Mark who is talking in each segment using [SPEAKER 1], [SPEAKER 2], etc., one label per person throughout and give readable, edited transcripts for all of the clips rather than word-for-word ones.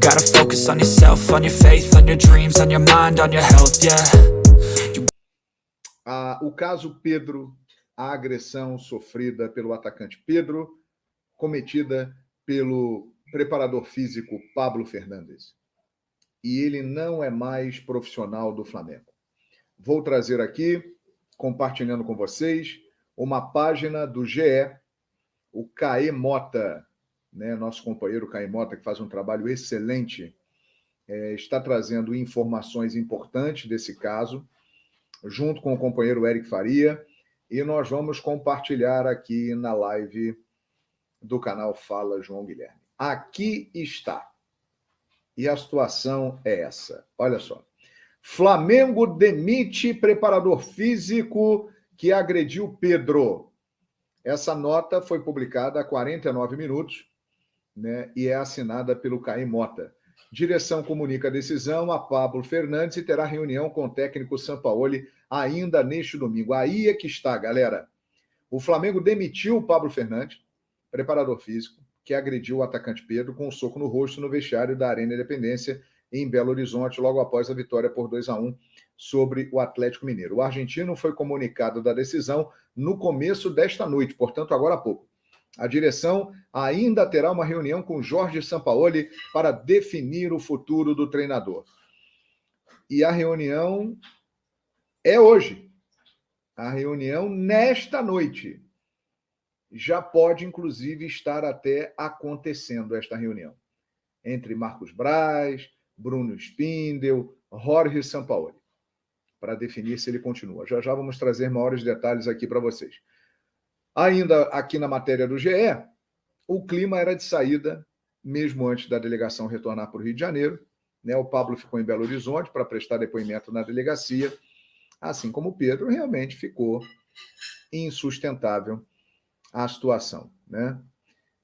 [SPEAKER 1] gotta focus on yourself, on your faith, on your dreams, on your mind, on your health, yeah.
[SPEAKER 2] O caso Pedro, a agressão sofrida pelo atacante Pedro, cometida pelo preparador físico Pablo Fernandes. E ele não é mais profissional do Flamengo. Vou trazer aqui, compartilhando com vocês, uma página do GE, o Caê Mota, né, nosso companheiro Caê Mota, que faz um trabalho excelente, está trazendo informações importantes desse caso, junto com o companheiro Eric Faria, e nós vamos compartilhar aqui na live do canal Fala João Guilherme. Aqui está. E a situação é essa. Olha só. Flamengo demite preparador físico que agrediu Pedro. Essa nota foi publicada há 49 minutos, né, e é assinada pelo Caê Mota. Direção comunica a decisão a Pablo Fernandes e terá reunião com o técnico Sampaoli ainda neste domingo. Aí é que está, galera. O Flamengo demitiu o Pablo Fernandes, preparador físico, que agrediu o atacante Pedro com um soco no rosto no vestiário da Arena Independência, em Belo Horizonte, logo após a vitória por 2-1 sobre o Atlético Mineiro. O argentino foi comunicado da decisão no começo desta noite, portanto, agora há pouco. A direção ainda terá uma reunião com Jorge Sampaoli para definir o futuro do treinador. E a reunião é hoje. A reunião nesta noite. Já pode, inclusive, estar até acontecendo esta reunião. Entre Marcos Braz, Bruno Spindel, Jorge Sampaoli, para definir se ele continua. Já já vamos trazer maiores detalhes aqui para vocês. Ainda aqui na matéria do GE, o clima era de saída, mesmo antes da delegação retornar para o Rio de Janeiro. Né? O Pablo ficou em Belo Horizonte para prestar depoimento na delegacia, assim como o Pedro realmente ficou insustentável a situação. Né?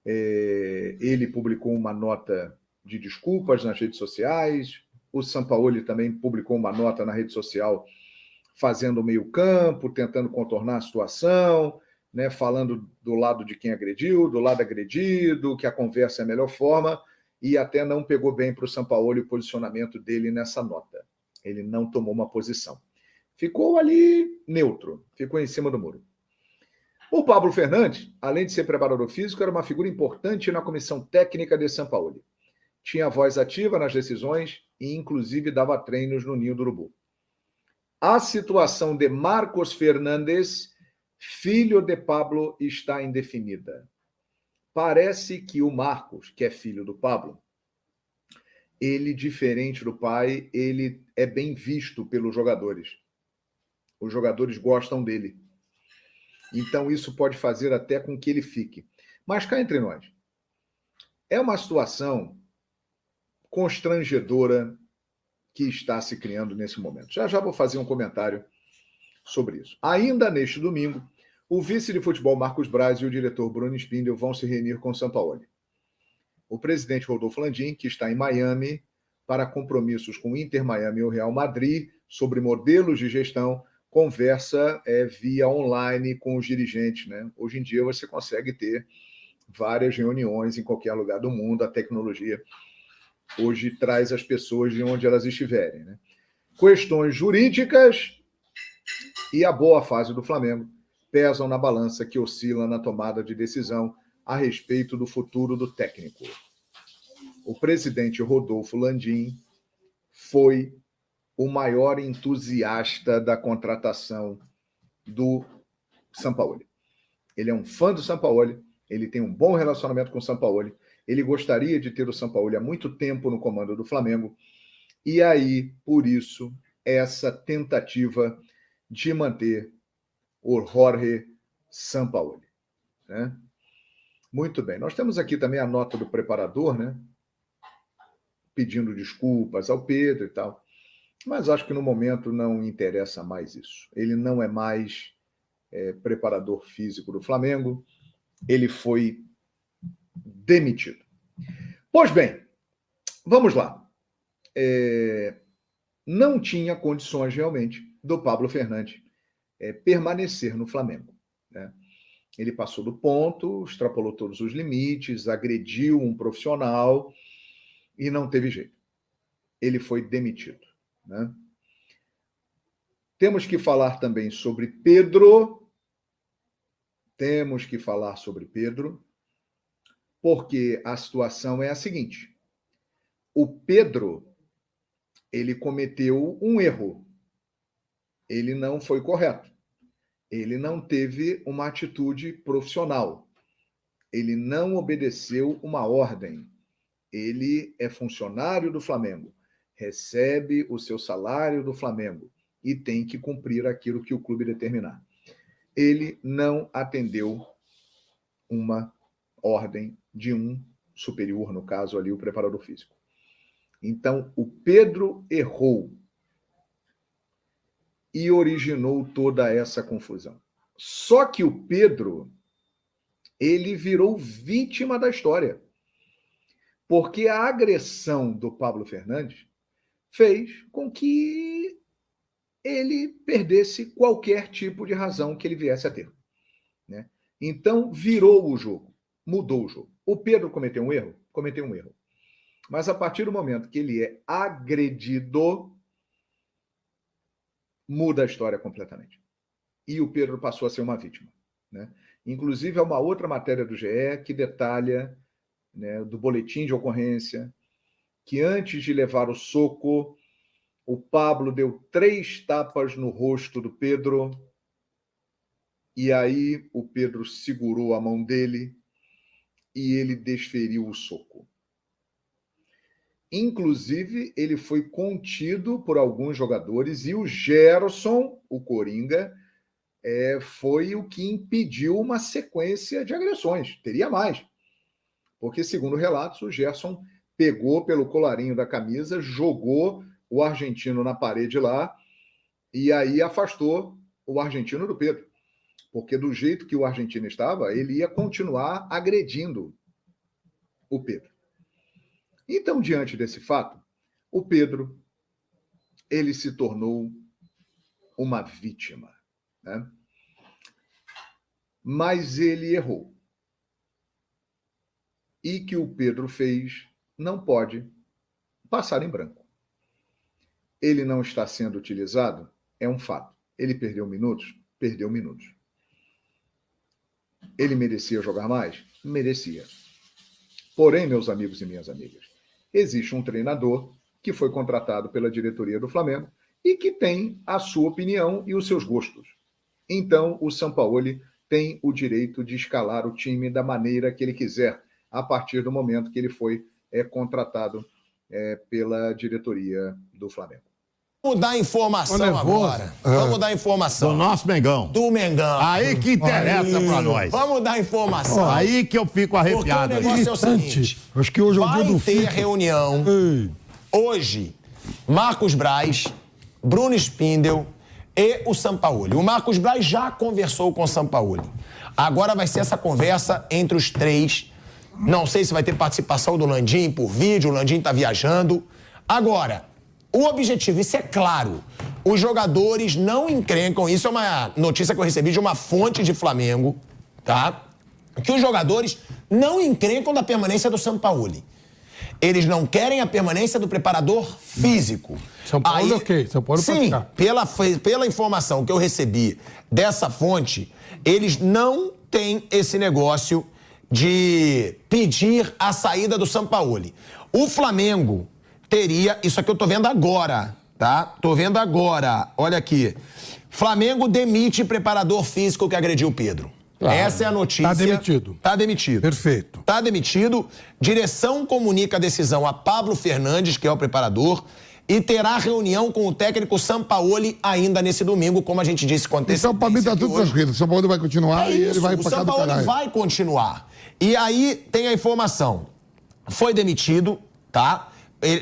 [SPEAKER 2] Ele publicou uma nota de desculpas nas redes sociais, o Sampaoli também publicou uma nota na rede social fazendo o meio-campo, tentando contornar a situação, né, falando do lado de quem agrediu, do lado agredido, que a conversa é a melhor forma, e até não pegou bem para o Sampaoli o posicionamento dele nessa nota. Ele não tomou uma posição. Ficou ali neutro, ficou em cima do muro. O Pablo Fernandes, além de ser preparador físico, era uma figura importante na comissão técnica de Sampaoli. Tinha voz ativa nas decisões e, inclusive, dava treinos no Ninho do Urubu. A situação de Marcos Fernandes, filho de Pablo, está indefinida. Parece que o Marcos, que é filho do Pablo, ele, diferente do pai, ele é bem visto pelos jogadores. Os jogadores gostam dele. Então, isso pode fazer até com que ele fique. Mas cá entre nós, é uma situação constrangedora que está se criando nesse momento. Já já vou fazer um comentário sobre isso. Ainda neste domingo, o vice de futebol Marcos Braz e o diretor Bruno Spindel vão se reunir com o Sampaoli. O presidente Rodolfo Landim, que está em Miami para compromissos com o Inter Miami e o Real Madrid sobre modelos de gestão, conversa via online com os dirigentes. Né? Hoje em dia você consegue ter várias reuniões em qualquer lugar do mundo, a tecnologia hoje traz as pessoas de onde elas estiverem. Né? Questões jurídicas e a boa fase do Flamengo pesam na balança que oscila na tomada de decisão a respeito do futuro do técnico. O presidente Rodolfo Landim foi o maior entusiasta da contratação do Sampaoli. Ele é um fã do Sampaoli, ele tem um bom relacionamento com o Sampaoli, ele gostaria de ter o Sampaoli há muito tempo no comando do Flamengo, e aí, por isso, essa tentativa de manter o Jorge Sampaoli. Né? Muito bem. Nós temos aqui também a nota do preparador, né? Pedindo desculpas ao Pedro e tal. Mas acho que no momento não interessa mais isso. Ele não é mais preparador físico do Flamengo. Ele foi demitido. Pois bem, vamos lá. Não tinha condições realmente do Pablo Fernandes permanecer no Flamengo. Né? Ele passou do ponto, extrapolou todos os limites, agrediu um profissional E não teve jeito. Ele foi demitido, né? Temos que falar também sobre Pedro. Temos que falar sobre Pedro, porque a situação é a seguinte. O Pedro, ele cometeu um erro. Ele não foi correto. Ele não teve uma atitude profissional. Ele não obedeceu uma ordem. Ele é funcionário do Flamengo, recebe o seu salário do Flamengo e tem que cumprir aquilo que o clube determinar. Ele não atendeu uma ordem de um superior, no caso ali, o preparador físico. Então, o Pedro errou e originou toda essa confusão. Só que o Pedro, ele virou vítima da história. Porque a agressão do Pablo Fernandes fez com que ele perdesse qualquer tipo de razão que ele viesse a ter, né? Então, virou o jogo, mudou o jogo. O Pedro cometeu um erro? Cometeu um erro. Mas a partir do momento que ele é agredido, muda a história completamente. E o Pedro passou a ser uma vítima, né? Inclusive, há uma outra matéria do GE que detalha, né, do boletim de ocorrência, que antes de levar o soco, o Pablo deu 3 tapas no rosto do Pedro, e aí o Pedro segurou a mão dele e ele desferiu o soco. Inclusive, ele foi contido por alguns jogadores e o Gerson, o Coringa, foi o que impediu uma sequência de agressões. Teria mais. Porque, segundo relatos, o Gerson pegou pelo colarinho da camisa, jogou o argentino na parede lá e aí afastou o argentino do Pedro. Porque do jeito que o argentino estava, ele ia continuar agredindo o Pedro. Então, diante desse fato, o Pedro, ele se tornou uma vítima, né? Mas ele errou. E que o Pedro fez não pode passar em branco. Ele não está sendo utilizado, é um fato. Ele perdeu minutos? Perdeu minutos. Ele merecia jogar mais? Merecia. Porém, meus amigos e minhas amigas, existe um treinador que foi contratado pela diretoria do Flamengo e que tem a sua opinião e os seus gostos. Então, o Sampaoli tem o direito de escalar o time da maneira que ele quiser, a partir do momento que ele foi contratado pela diretoria do Flamengo.
[SPEAKER 3] Vamos dar informação agora. Vamos dar informação.
[SPEAKER 4] Do nosso Mengão.
[SPEAKER 3] Do Mengão.
[SPEAKER 4] Aí que interessa pra nós.
[SPEAKER 3] Vamos dar informação.
[SPEAKER 4] Aí que eu fico arrepiado.
[SPEAKER 3] Porque o negócio é o seguinte.
[SPEAKER 5] Acho que hoje é o dia do
[SPEAKER 3] vai ter reunião. Hoje, Marcos Braz, Bruno Spindel e o Sampaoli. O Marcos Braz já conversou com o Sampaoli. Agora vai ser essa conversa entre os três. Não sei se vai ter participação do Landim por vídeo. O Landim tá viajando. Agora, o objetivo, isso é claro, os jogadores não encrencam, isso é uma notícia que eu recebi de uma fonte de Flamengo, tá? Que os jogadores não encrencam da permanência do Sampaoli. Eles não querem a permanência do preparador físico.
[SPEAKER 5] São Paulo é ok, São Paulo pode ficar.
[SPEAKER 3] Pela informação que eu recebi dessa fonte, eles não têm esse negócio de pedir a saída do Sampaoli. O Flamengo teria, isso aqui eu tô vendo agora, tá? Tô vendo agora, olha aqui. Flamengo demite preparador físico que agrediu o Pedro. Claro. Essa é a notícia.
[SPEAKER 5] Tá demitido.
[SPEAKER 3] Tá demitido.
[SPEAKER 5] Perfeito.
[SPEAKER 3] Tá demitido. Direção comunica a decisão a Pablo Fernandes, que é o preparador, e terá reunião com o técnico Sampaoli ainda nesse domingo, como a gente disse com antecedência.
[SPEAKER 5] Então, pra mim tá tudo tranquilo. O São Paulo vai continuar e ele vai pra cá do caralho.
[SPEAKER 3] O Sampaoli vai continuar. E aí tem a informação. Foi demitido, tá?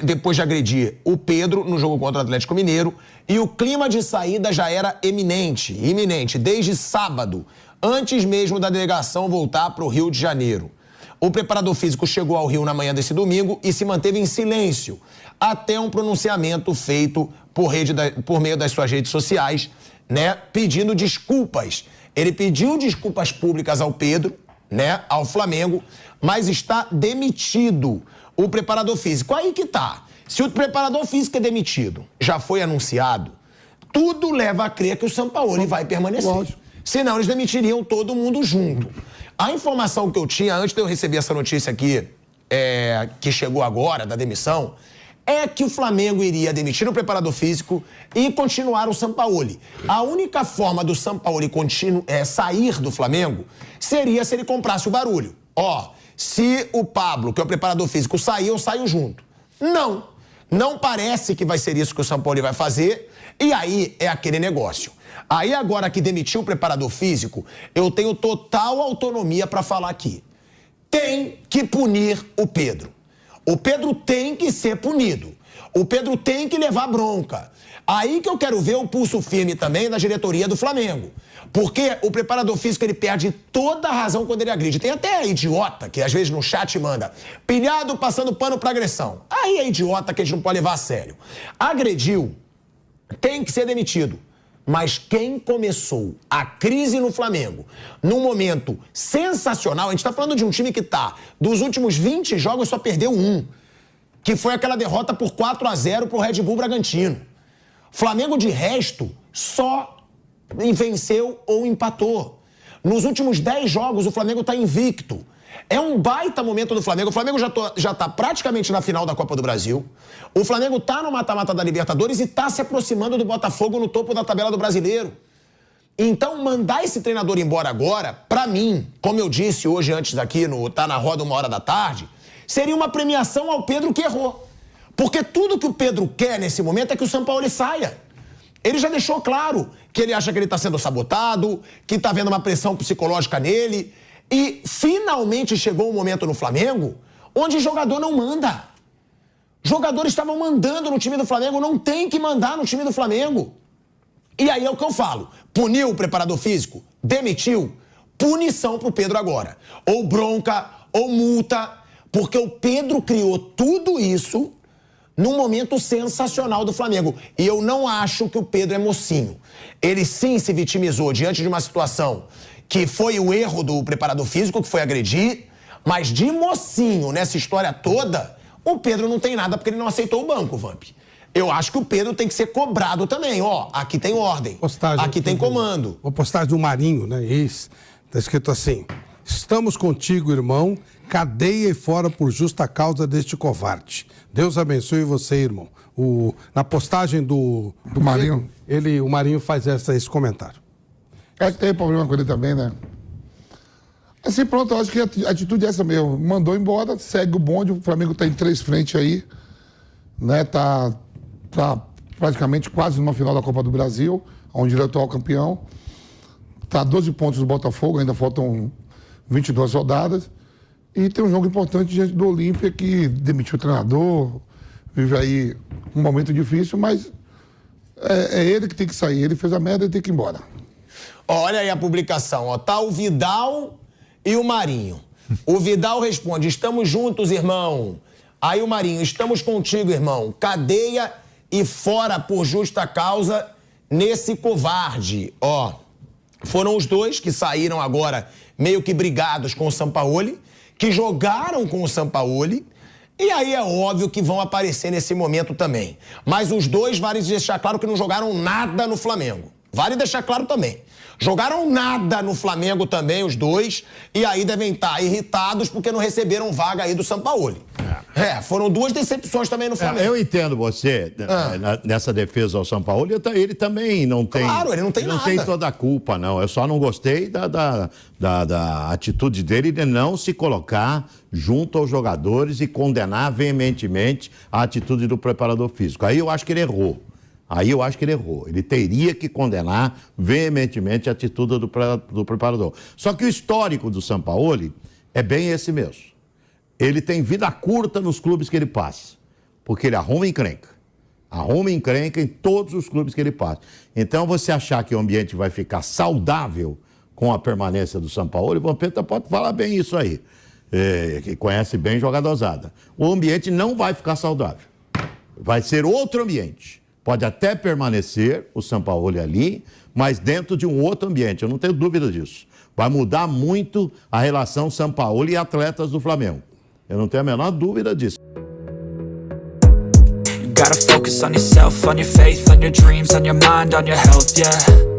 [SPEAKER 3] Depois de agredir o Pedro no jogo contra o Atlético Mineiro, e o clima de saída já era iminente, desde sábado, antes mesmo da delegação voltar para o Rio de Janeiro. O preparador físico chegou ao Rio na manhã desse domingo e se manteve em silêncio, até um pronunciamento feito por meio das suas redes sociais, né, pedindo desculpas. Ele pediu desculpas públicas ao Pedro, né, ao Flamengo, mas está demitido. o preparador físico. Aí que tá. Se o preparador físico é demitido, já foi anunciado, tudo leva a crer que o Sampaoli vai permanecer.
[SPEAKER 5] Lógico.
[SPEAKER 3] Senão eles demitiriam todo mundo junto. A informação que eu tinha antes de eu receber essa notícia aqui, que chegou agora, da demissão, é que o Flamengo iria demitir o preparador físico e continuar o Sampaoli. A única forma do Sampaoli sair do Flamengo seria se ele comprasse o barulho. Se o Pablo, que é o preparador físico, sair, eu saio junto. Não parece que vai ser isso que o Sampaoli vai fazer, e aí é aquele negócio. Aí agora que demitiu o preparador físico, eu tenho total autonomia para falar aqui. Tem que punir o Pedro. O Pedro tem que ser punido. O Pedro tem que levar bronca. Aí que eu quero ver o pulso firme também da diretoria do Flamengo. Porque o preparador físico, ele perde toda a razão quando ele agride. Tem até idiota que às vezes no chat manda pilhado passando pano pra agressão. Aí é idiota que a gente não pode levar a sério. Agrediu, tem que ser demitido. Mas quem começou a crise no Flamengo, num momento sensacional, a gente tá falando de um time que dos últimos 20 jogos só perdeu um, que foi aquela derrota por 4-0 pro Red Bull Bragantino. Flamengo, de resto, só venceu ou empatou. Nos últimos 10 jogos, o Flamengo tá invicto. É um baita momento do Flamengo. O Flamengo já tá praticamente na final da Copa do Brasil. O Flamengo tá no mata-mata da Libertadores e tá se aproximando do Botafogo no topo da tabela do Brasileiro. Então, mandar esse treinador embora agora, pra mim, como eu disse hoje antes aqui, Tá na Roda 1h da tarde, seria uma premiação ao Pedro que errou. Porque tudo que o Pedro quer nesse momento é que o Sampaoli saia. Ele já deixou claro que ele acha que ele tá sendo sabotado, que tá havendo uma pressão psicológica nele. E finalmente chegou um momento no Flamengo onde jogador não manda. Jogadores estavam mandando no time do Flamengo, não tem que mandar no time do Flamengo. E aí é o que eu falo. Puniu o preparador físico? Demitiu? Punição pro Pedro agora. Ou bronca, ou multa. Porque o Pedro criou tudo isso num momento sensacional do Flamengo. E eu não acho que o Pedro é mocinho. Ele sim se vitimizou diante de uma situação que foi o erro do preparador físico, que foi agredir, mas de mocinho nessa história toda, o Pedro não tem nada porque ele não aceitou o banco, Vamp. Eu acho que o Pedro tem que ser cobrado também. Aqui tem ordem, aqui tem comando.
[SPEAKER 6] Uma postagem do Marinho, né? Isso. Tá escrito assim: estamos contigo, irmão, cadeia e fora por justa causa deste covarde. Deus abençoe você, irmão. Na postagem do
[SPEAKER 5] Marinho,
[SPEAKER 6] o Marinho faz esse comentário.
[SPEAKER 5] Acho que tem problema com ele também, né? Assim, pronto, eu acho que a atitude é essa mesmo. Mandou embora, segue o bonde, o Flamengo tá em 3 frentes aí, né? Tá praticamente quase numa final da Copa do Brasil, onde ele é o atual campeão. Tá a 12 pontos do Botafogo, ainda faltam 22 rodadas. E tem um jogo importante diante do Olímpia, que demitiu o treinador, vive aí um momento difícil, mas é ele que tem que sair. Ele fez a merda e tem que ir embora.
[SPEAKER 3] Olha aí a publicação, tá o Vidal e o Marinho. O Vidal responde: estamos juntos, irmão. Aí o Marinho: estamos contigo, irmão. Cadeia e fora por justa causa nesse covarde. Foram os dois que saíram agora meio que brigados com o Sampaoli, que jogaram com o Sampaoli, e aí é óbvio que vão aparecer nesse momento também. Mas os dois vale deixar claro que não jogaram nada no Flamengo. Vale deixar claro também. Jogaram nada no Flamengo também, os dois, e aí devem estar irritados porque não receberam vaga aí do Sampaoli. Foram 2 decepções também no Flamengo.
[SPEAKER 4] Eu entendo você nessa defesa ao Sampaoli, ele também não tem...
[SPEAKER 3] Claro, ele não tem nada.
[SPEAKER 4] Não tem toda a culpa, não. Eu só não gostei da atitude dele de não se colocar junto aos jogadores e condenar veementemente a atitude do preparador físico. Aí eu acho que ele errou. Ele teria que condenar veementemente a atitude do preparador. Só que o histórico do Sampaoli é bem esse mesmo. Ele tem vida curta nos clubes que ele passa, porque ele arruma encrenca. Arruma encrenca em todos os clubes que ele passa. Então, você achar que o ambiente vai ficar saudável com a permanência do Sampaoli, o Vampeta pode falar bem isso aí, que conhece bem jogadorada. O ambiente não vai ficar saudável. Vai ser outro ambiente. Pode até permanecer o Sampaoli ali, mas dentro de um outro ambiente, eu não tenho dúvida disso. Vai mudar muito a relação Sampaoli e atletas do Flamengo. Eu não tenho a menor dúvida disso.
[SPEAKER 1] Gotta focus on yourself, on your faith, on your dreams, on your mind, on your health, yeah.